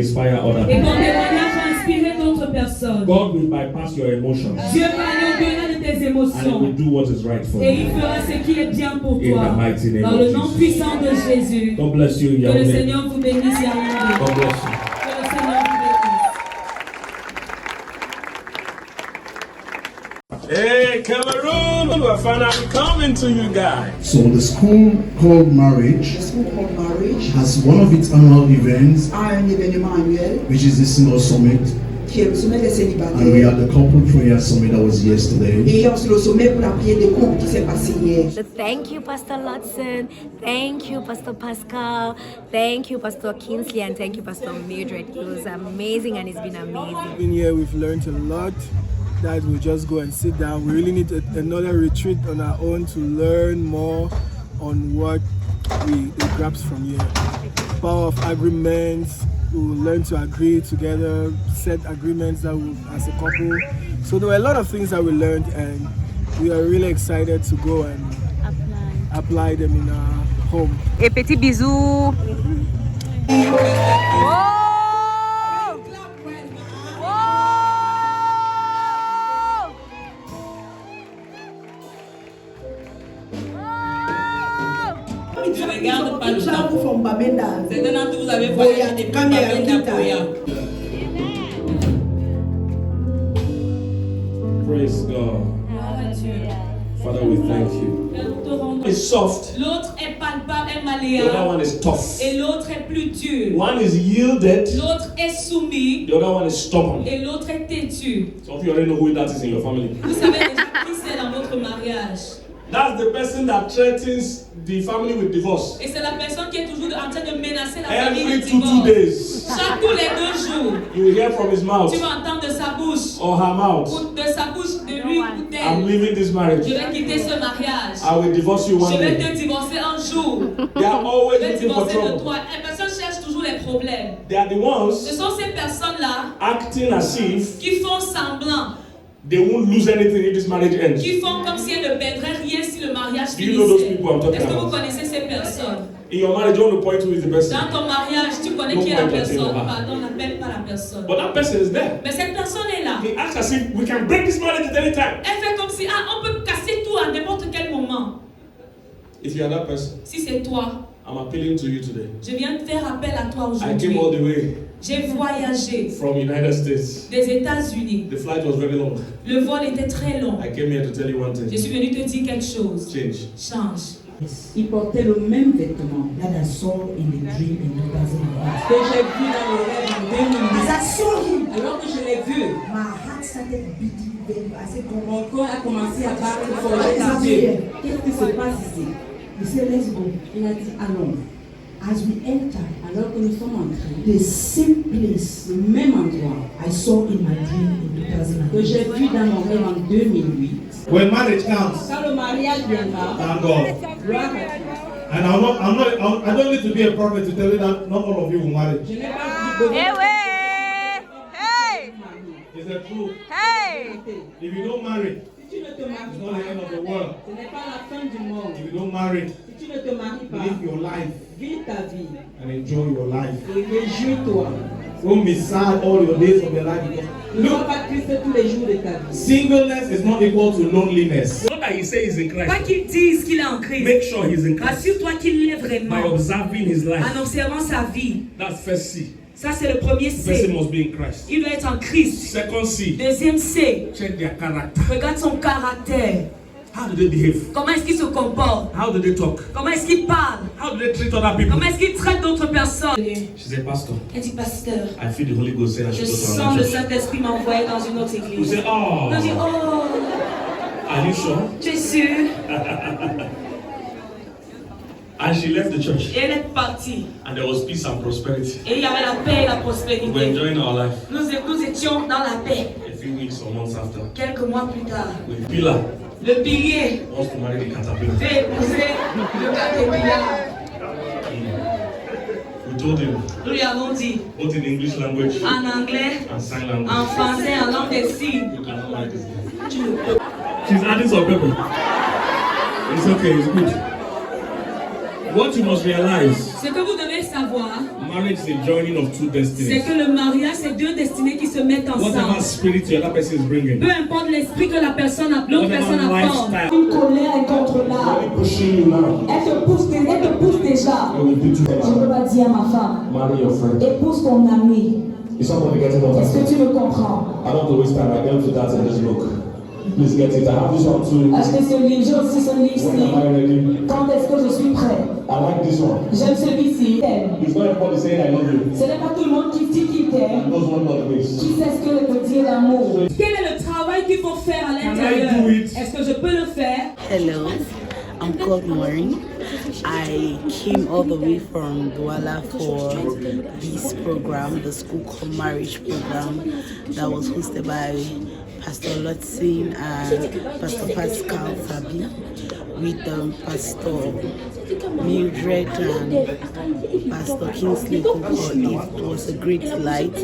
Inspire other Et ton people. témoignage va inspirer d'autres personnes. God will bypass your emotions Dieu va aller au-delà de tes and He émotions. will do what is right for Et il you. fera ce qui est bien pour In toi. the mighty name Dans of le nom Jesus. puissant de Jésus. God bless you, Que le Yahweh. Seigneur vous bénisse, Yahweh. God bless you. Que le Seigneur vous bénisse. Hey, Cameroon, we're finally coming to you guys. So the school called Marriage The School Called Marriage has one of its annual events, a un événement annuel which is the Single Summit, qui est le sommet des and we célibataires. had the couple prayer summit that was yesterday. Et hier, c'est le sommet pour la prière des couples qui s'est passé hier. Thank you, Pastor Lutson. Thank you, Pastor Pascal. Thank you, Pastor Kingsley. And thank you, Pastor Mildred. It was amazing and it's been amazing. In here, we've learned a lot that we just go and sit down. We really need another retreat on our own to learn more on what we grasp from here. Power of agreements. We will learn to agree together, set agreements that we, as a couple. So there were a lot of things that we learned, and we are really excited to go and apply them in our home. Et petit bisou. Je ne garde pas le temps. Certains d'entre vous avez voyagé depuis Babenda Koya. Praise God. Father, we thank you. It's soft. L'autre est palpable, est The other malléable. one is tough. Et l'autre est plus dur. One is yielded. L'autre est soumis. The other one is stubborn. Et l'autre est têtu. Some of you already know who that is in your family. Vous savez déjà qui c'est dans votre mariage. That's the person that threatens the family with divorce. Et c'est la personne qui est toujours en train de menacer la famille Every de 2 divorce. days, Chaque tous les 2 jours, you will hear from his mouth tu vas entendre de sa bouche, or her mouth, ou de sa bouche, de lui ou I'm d'elle. leaving this marriage. Je vais quitter ce mariage. I will divorce you one Je vais day. te divorcer un jour. They are Je always vais looking for divorcer de trouble. toi. Les personnes cherchent toujours les problèmes. They are the Ce ones sont ces personnes-là acting as if qui font semblant, they won't lose anything if this marriage ends. qui font comme si elles ne perdraient rien si le mariage Do you know those finissait. people I'm talking Est-ce que vous about? connaissez ces personnes? In your marriage, you want to point who is the person. Dans ton mariage, tu connais No qui est la point at personne. all. Pardon, n'appelle pas la personne. But that person is there. Mais cette personne est là. He acts as if we can break this marriage at any time. Elle fait comme si, on peut casser tout à n'importe quel moment. If you are that person, Si c'est toi, I'm appealing to you today. je viens de faire appel à toi I came all aujourd'hui. the way J'ai voyagé from United States. des États-Unis. The flight was very long. Le vol était très long. I came here to tell you one Je thing. suis venue te dire quelque chose. Change. Change. Il portait le même vêtement that I saw in the dream in 2001. que j'ai vu dans le rêve en 2008. As I saw him, Alors que je l'ai vu, my heart started beating very fast. I said, come mon on. corps a commencé à battre fort. What J'ai is dit, happening? qu'est-ce qui se passe ici? He said, let's go. Il a dit, allons. As we entered, Alors que nous sommes entrés, the same place le même endroit I saw in my dream in que j'ai 2008. vu dans mon rêve en 2008. When marriage comes, Quand le mariage viendra, thank God. gloire à Dieu. And I don't need to be a prophet to tell you that not all of you will marry. Je n'ai pas dit besoin de Hey! It's the truth. Hey! If you don't marry, Si tu ne te it's maries not the end of the world. ce n'est pas la fin du monde. If you don't marry, Si tu ne te maries pas, live your life vis ta vie and enjoy your life. et réjouis-toi. Don't be sad all your days of your life. Ne sois Look, pas triste tous les jours de ta vie. singleness is not equal to loneliness. Not that he says he's in Pas Christ. qu'il dise qu'il est en Christ. Make sure he's in Christ Assure-toi qu'il l'est by vraiment. observing his life. En observant sa vie. That's first C. Ça, c'est le premier The person C. must be in Christ. Il doit être en Christ. Second C. Deuxième C. Check their character. Regarde son caractère. How do they behave? Comment est-ce qu'il se comporte? How do they talk? Comment est-ce qu'il parle? How do they treat other people? Comment est-ce qu'il traite d'autres personnes? She's a pastor. Elle dit, pasteur, I feel the Holy Ghost saying I je should go to sens le another church. Saint-Esprit m'envoyer dans une autre You église. say, oh, Elle dit, oh, are you sure? tu es sûr? And she left the church. Et elle est partie. And there was peace and prosperity. Et il y avait la paix et la We were prospérité. enjoying our life. Nous étions dans la paix. A few weeks or months after, Quelques mois plus tard, with Pillar le pilier wants to marry the caterpillar. fait épouser le caterpillar. We told him, Nous lui avons dit, both in English language en anglais, and sign en language, français, en langue des signes, you cannot marry this guy. tu ne peux. She's adding some pepper. It's okay, it's good. What you must realize Ce que vous devez savoir, marriage is a joining of two c'est destinies. que le mariage, c'est deux destinées qui se mettent Whatever ensemble. spirit the other person is bringing, Peu importe l'esprit que la personne a, l'autre personne whatever apporte. lifestyle, Une colère incontrôlable. Elle te pousse déjà. Je peux pas dire à ma femme, épouse ton ami. Est-ce que tu le comprends? Achetez ce livre, j'ai aussi ce livre-ci. Quand est-ce que je suis prêt? J'aime celui-ci. Ce n'est pas tout le monde qui dit qu'il t'aime, qui sait ce que veut dire l'amour. Quel est le travail qu'il faut faire à l'intérieur? Est-ce que je peux le faire? Hello, I'm called Maureen. I came all the way from Douala for this program, the School Called Marriage program that was hosted by Pastor Lotzin and Pastor Pascal Sabi with Pastor Mildred and Pastor Kingsley Koko. It was a great delight.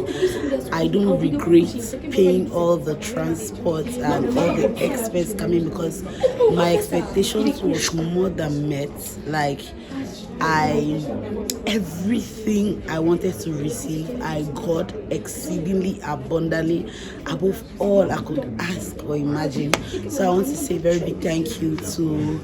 I don't regret paying all the transport and all the experts coming because my expectations was more than met. Like everything I wanted to receive, I got exceedingly abundantly above all I could ask or imagine. So I want to say a very big thank you to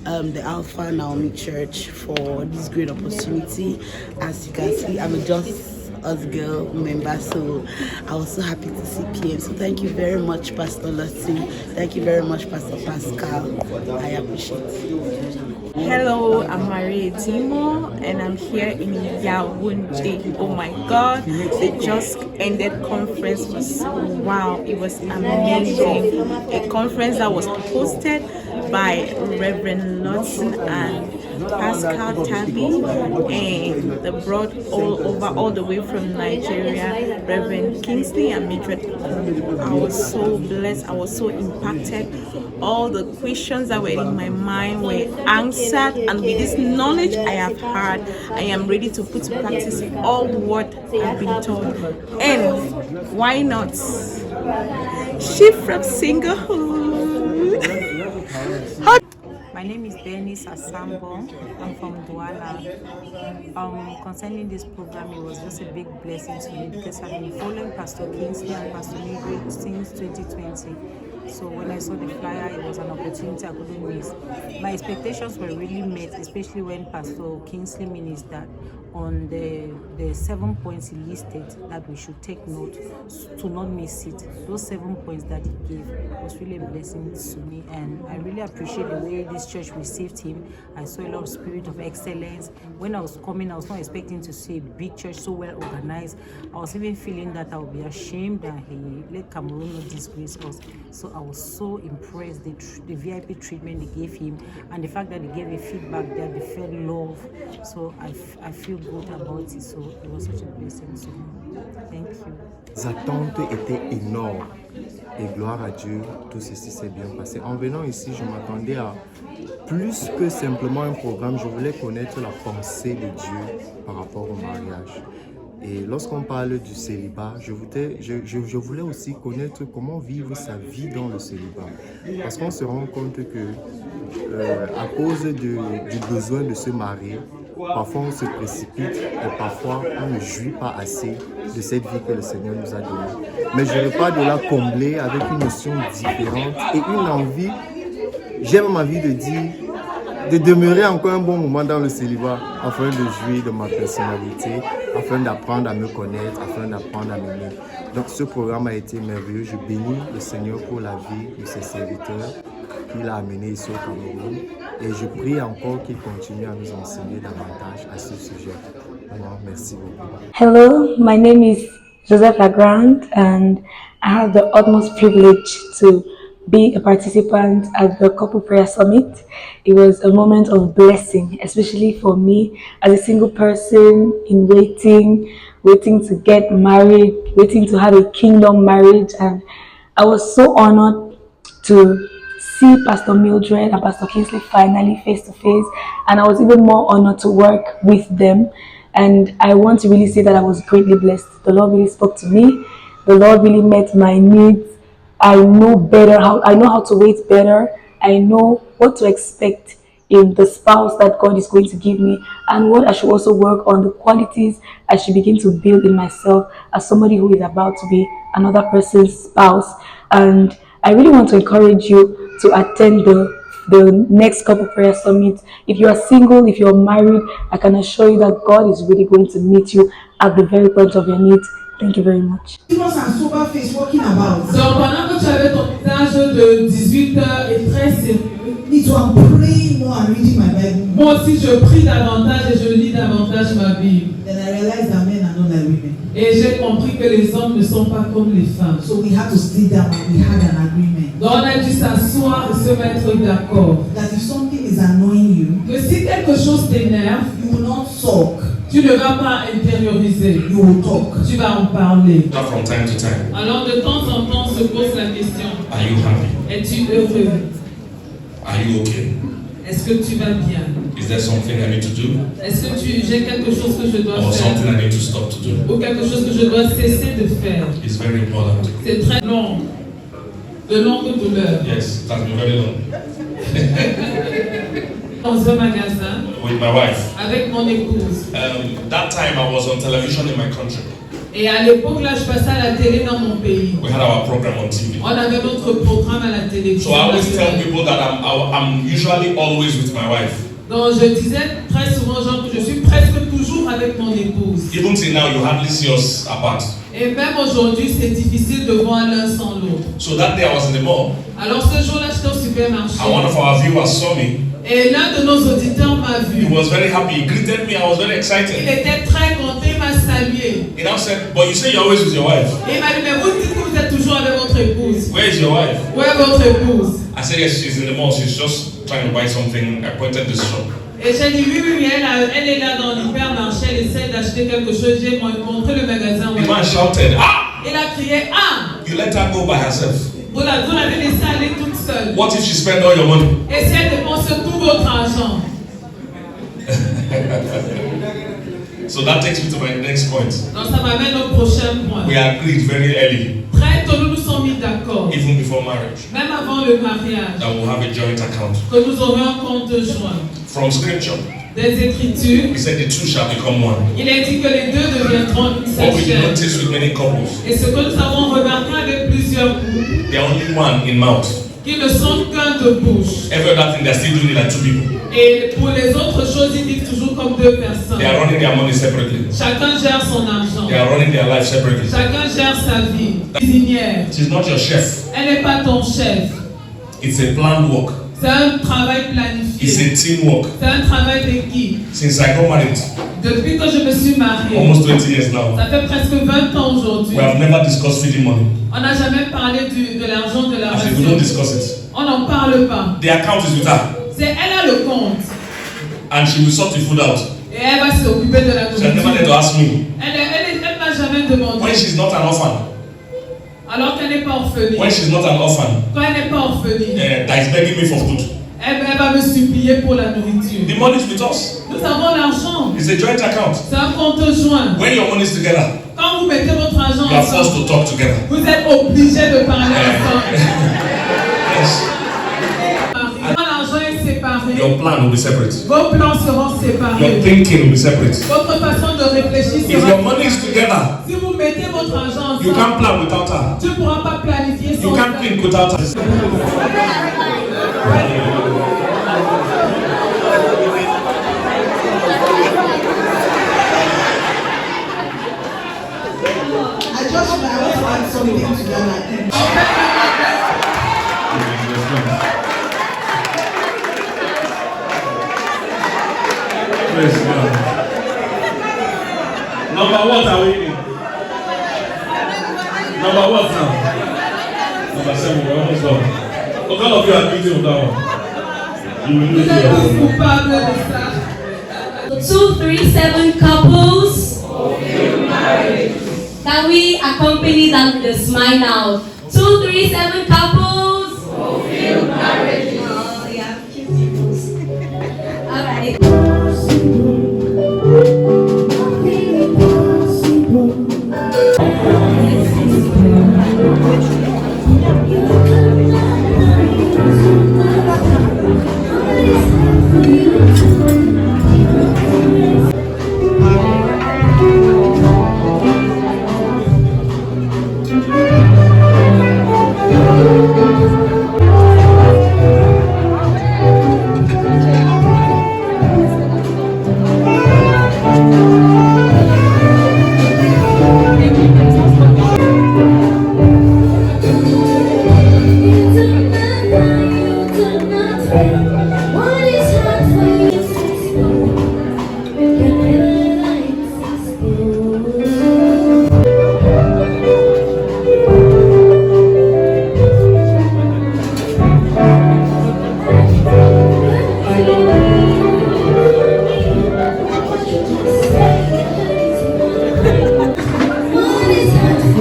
the Alpha Naomi Church for this great opportunity. As you can see, I'm a Just Us Girl member, so I was so happy to see PM. So thank you very much, Pastor Lottie. Thank you very much, Pastor Pascal. I appreciate it. Hello, I'm Maria Timo and I'm here in Yaoundé. Oh my God, the just ended conference was wow, it was amazing. A conference that was hosted by Reverend Lotson and Pascal Tabi, and they brought all the way from Nigeria, Reverend Kingsley and Mildred. I was so blessed, I was so impacted. All the questions that were in my mind were answered, and with this knowledge I have heard, I am ready to put to practice all what I've been taught. And why not? She from Singlehood. My name is Dennis Asambo. I'm from Douala. Concerning this program, it was just a big blessing to me because I've been following Pastor Kingsley and Pastor Mildred since 2020. So when I saw the flyer, it was an opportunity I couldn't miss. My expectations were really met, especially when Pastor Kingsley ministered on the 7 points he listed that we should take note to not miss it. Those 7 points that he gave was really a blessing to me, and I really appreciate the way this church received him. I saw a lot of spirit of excellence. When I was coming, I was not expecting to see a big church so well organized. I was even feeling that I would be ashamed that he let Cameroon not disgrace us. So I was so impressed, the VIP treatment they gave him, and the fact that they gave a feedback that they felt love. So I feel good about it. So it was such a blessing to me. Thank you. Les attentes étaient énormes et gloire à Dieu, tout ceci s'est bien passé. En venant ici, je m'attendais à plus que simplement un programme. Je voulais connaître la pensée de Dieu par rapport au mariage. Et lorsqu'on parle du célibat, je voulais aussi connaître comment vivre sa vie dans le célibat. Parce qu'on se rend compte que à cause du besoin de se marier, parfois on se précipite et parfois on ne jouit pas assez de cette vie que le Seigneur nous a donnée. Mais je ne veux pas de la combler avec une notion différente et une envie, j'ai même envie de dire, de demeurer encore un bon moment dans le célibat afin de jouir de ma personnalité, afin d'apprendre à me connaître, afin d'apprendre à m'aimer. Donc ce programme a été merveilleux. Je bénis le Seigneur pour la vie de ses serviteurs qu'il a amenés ici au Cameroun. Et je prie encore qu'il continue à nous enseigner davantage à ce sujet. Alors, merci beaucoup. Hello, my name is Joseph Lagrand and I have the utmost privilege to be a participant at the Couple Prayer Summit. It was a moment of blessing, especially for me as a single person in waiting to get married, waiting to have a kingdom marriage. And I was so honored to see Pastor Mildred and Pastor Kingsley finally face to face. And I was even more honored to work with them. And I want to really say that I was greatly blessed. The Lord really spoke to me. The Lord really met my needs. I know how to wait better. I know what to expect in the spouse that God is going to give me, and what I should also work on, the qualities I should begin to build in myself as somebody who is about to be another person's spouse. And I really want to encourage you to attend the next Couple Prayer Summit. If you are single, if you're married, I can assure you that God is really going to meet you at the very point of your needs. Thank you very much. Sober face walking about. Donc pendant que tu avais ton visage de 18 heures et très sérieux, I'm praying more and reading my Bible. Moi aussi je prie davantage et je lis davantage ma Bible. Then I realized that men are not like women. Et j'ai compris que les hommes ne sont pas comme les femmes. So we had to sit down and we had an agreement. Donc on a dû s'asseoir et se mettre d'accord. That if something is annoying you, que si quelque chose t'énerve, you will not talk. Tu ne vas pas intérioriser. You will talk. Tu vas en parler. From time to time. Alors de temps en temps on se pose la question. Are you happy? Es-tu heureux? Are you okay? Est-ce que tu vas bien? Is there something I need to do? Est-ce que j'ai quelque chose que je dois Or faire? something I need to stop to do? Ou quelque chose que je dois cesser de faire? It's very important. C'est très long. De longue douleur. Yes, it has been very long. Dans un magasin. With my wife. Avec mon épouse. That time I was on television in my country. Et à l'époque là, je passais à la télé dans mon pays. We had our program on TV. On avait notre programme à la télévision. So I always tell people that I'm usually always with my wife. Donc je disais très souvent aux gens que je suis presque toujours avec mon épouse. Even till now, you hardly see us apart. Et même aujourd'hui, c'est difficile de voir l'un sans l'autre. So that day I was in the mall. Alors ce jour-là, j'étais au supermarché. And one of our viewers saw me. Et l'un de nos auditeurs m'a vu. He was very happy. He greeted me. I was very excited. Il était très content. Il m'a salué. He now said, "But you say you're always with your wife." Et il m'a dit, mais vous dites que vous êtes toujours avec votre épouse. Where is your wife? Où est votre épouse? I said, yes, she's in the mall. She's just trying to buy something. I pointed this shop. Et j'ai dit, oui, elle est là dans l'hypermarché. Elle essaie d'acheter quelque chose. J'ai montré le magasin. The man shouted, "Ah!" Il a crié, ah! You let her go by herself. Vous l'avez laissée aller toute seule. What if she spent all your money? Et si elle dépense tout votre argent? So that takes me to my next point. Donc ça m'amène au prochain point. We agreed very early, Très tôt, nous nous sommes mis d'accord. even before marriage, Même avant le mariage. that we'll have a joint account. Que nous aurions un compte joint. From scripture, Des Écritures. he said the two shall become one. Il a dit que les deux deviendront une What seule we chair. notice with many couples, Et ce que nous avons remarqué avec plusieurs couples, they're only one in mouth. qui ne sont qu'un de bouche. Every other thing, they're still doing it like two people. Et pour les autres choses, ils vivent toujours comme deux personnes. They are running their money separately. Chacun gère son argent. They are running their life separately. Chacun gère sa vie. Cuisinière. She's not your chef. Elle n'est pas ton chef. It's a planned work. C'est un travail planifié. It's a teamwork. C'est un travail d'équipe. Since I got married, Depuis que je me suis mariée, almost 20 years now, ça fait presque 20 ans aujourd'hui, we have never discussed feeding money. on n'a jamais parlé de l'argent de la I said, we don't discuss it. On n'en parle pas. The account is with her. Elle a le compte. And she will sort the food out. Et elle va s'occuper de la She has never had to ask me. Elle m'a jamais demandé. When she's not an orphan, Alors qu'elle n'est pas orpheline. when she's not an orphan, Quand elle n'est pas orpheline, that is begging me for food. elle va me supplier pour la nourriture. The money is with us. Nous avons l'argent. It's a joint account. C'est un compte joint. When your money is together, Quand vous mettez votre argent you are forced ensemble, to talk together. vous êtes obligé de parler ensemble. Yes. Quand l'argent est séparé, Your plan will be separate. vos plans seront séparés. Your thinking will be separate. Votre façon de réfléchir If sera your money is together, Si vous mettez votre argent you ensemble, can't plan without her. tu ne pourras pas planifier You sans can't ça. think without her. I want to add something to that. Praise God. Number what are we in? Number what now? Number 7, we're almost done. Look, all of you are guilty of that one. You will lose your Coupable de ça. 237 couples. Can we accompany them with a smile now? 237 couples. Fulfill marriage. Oh, yeah, cute peoples. All right.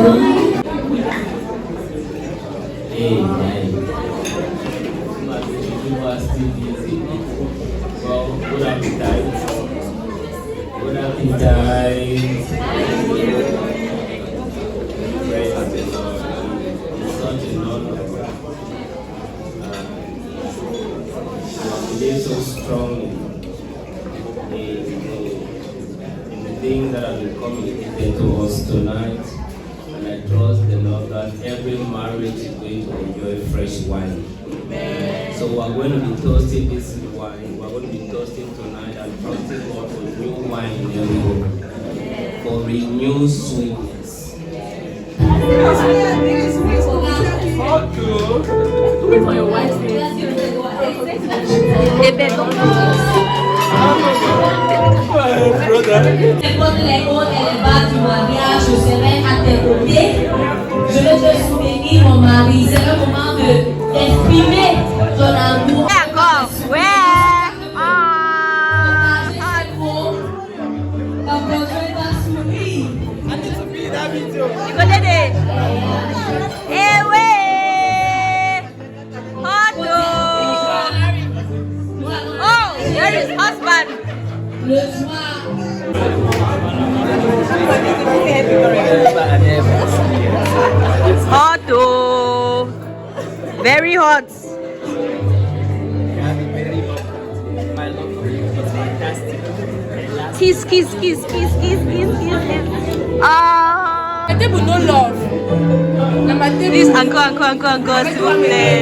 Amen. You are still busy. Well, good appetite. Good appetite. Praise the Lord. It's such an honor. I believe so strongly in the things that have been communicated to us tonight. And I trust the Lord that every marriage is going to enjoy fresh wine. Amen. So we're going to be toasting this wine. We're going to be toasting tonight and trusting God for new wine in every home. For renewed sweetness. For your wife's name. Comme les hauts et les bas du mariage, je serai à tes côtés. Je vais te soutenir, mon mari. C'est le moment d'exprimer ton amour. D'accord, ouais. You go there. Eh ouais. Oh, there is husband. Le soir. Hot oh. Very hot. Kiss, kiss, kiss, kiss, kiss, kiss, kiss. Ah. Mettez pour no love. Please, encore, s'il vous plaît.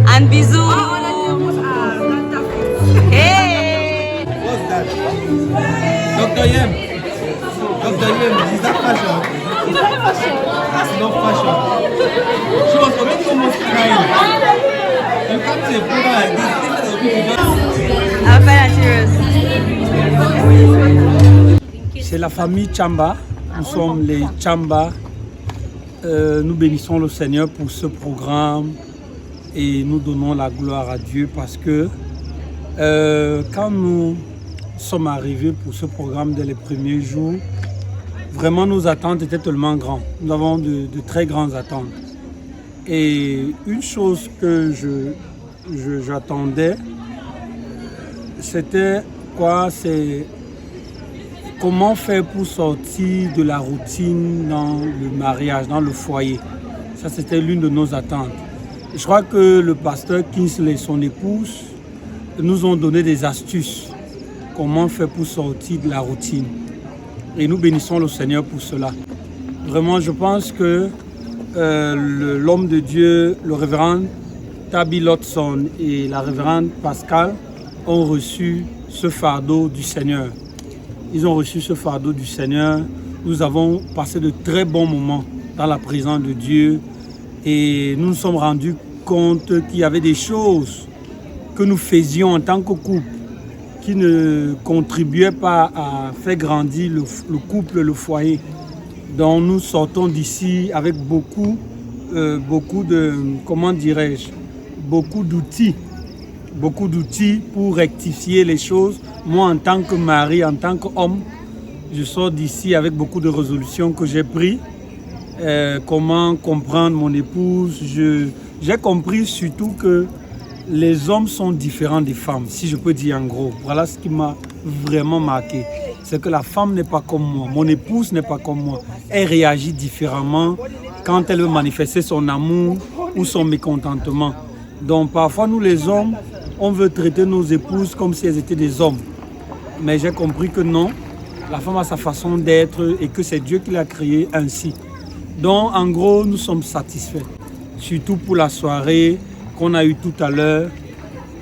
And bisous. Hey. What's that? Dr. Yem, is that fashion? That's not fashion. She was already almost crying. You can't say a program like this. I'm very serious. C'est la famille Chamba. Nous sommes les Chamba. Nous bénissons le Seigneur pour ce programme et nous donnons la gloire à Dieu parce que quand nous sommes arrivés pour ce programme dès les premiers jours, vraiment nos attentes étaient tellement grandes. Nous avons de très grandes attentes. Et une chose que j'attendais, c'était quoi? C'est comment faire pour sortir de la routine dans le mariage, dans le foyer. Ça, c'était l'une de nos attentes. Et je crois que le pasteur Kingsley et son épouse nous ont donné des astuces. Comment faire pour sortir de la routine. Et nous bénissons le Seigneur pour cela. Vraiment, je pense que l'homme de Dieu, le révérend Tabi Lotson et la révérende Pascal ont reçu ce fardeau du Seigneur. Ils ont reçu ce fardeau du Seigneur. Nous avons passé de très bons moments dans la présence de Dieu et nous nous sommes rendus compte qu'il y avait des choses que nous faisions en tant que couple qui ne contribuaient pas à faire grandir le couple, le foyer. Donc nous sortons d'ici avec beaucoup de, comment dirais-je, beaucoup d'outils pour rectifier les choses. Moi, en tant que mari, en tant qu'homme, je sors d'ici avec beaucoup de résolutions que j'ai prises. Comment comprendre mon épouse. J'ai compris surtout que les hommes sont différents des femmes, si je peux dire en gros. Voilà ce qui m'a vraiment marqué. C'est que la femme n'est pas comme moi, mon épouse n'est pas comme moi. Elle réagit différemment quand elle veut manifester son amour ou son mécontentement. Donc parfois, nous les hommes, on veut traiter nos épouses comme si elles étaient des hommes. Mais j'ai compris que non, la femme a sa façon d'être et que c'est Dieu qui l'a créée ainsi. Donc en gros, nous sommes satisfaits. Surtout pour la soirée qu'on a eue tout à l'heure.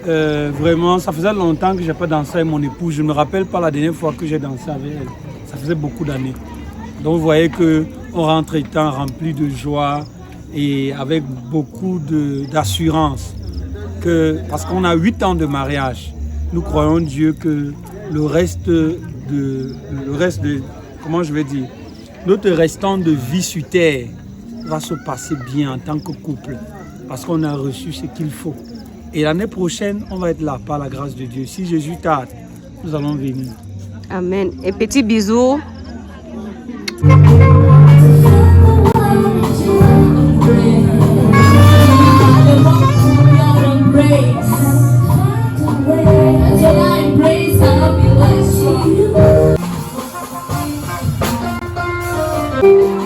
Vraiment, ça faisait longtemps que je n'ai pas dansé avec mon épouse. Je ne me rappelle pas la dernière fois que j'ai dansé avec elle. Ça faisait beaucoup d'années. Donc vous voyez qu'on rentre étant rempli de joie et avec beaucoup d'assurance. Parce qu'on a 8 ans de mariage, nous croyons Dieu que le reste de, comment je vais dire, notre restant de vie sur terre va se passer bien en tant que couple. Parce qu'on a reçu ce qu'il faut. Et l'année prochaine, on va être là par la grâce de Dieu. Si Jésus tarde, nous allons venir. Amen. Et petit bisou Embrace, I'll be like you.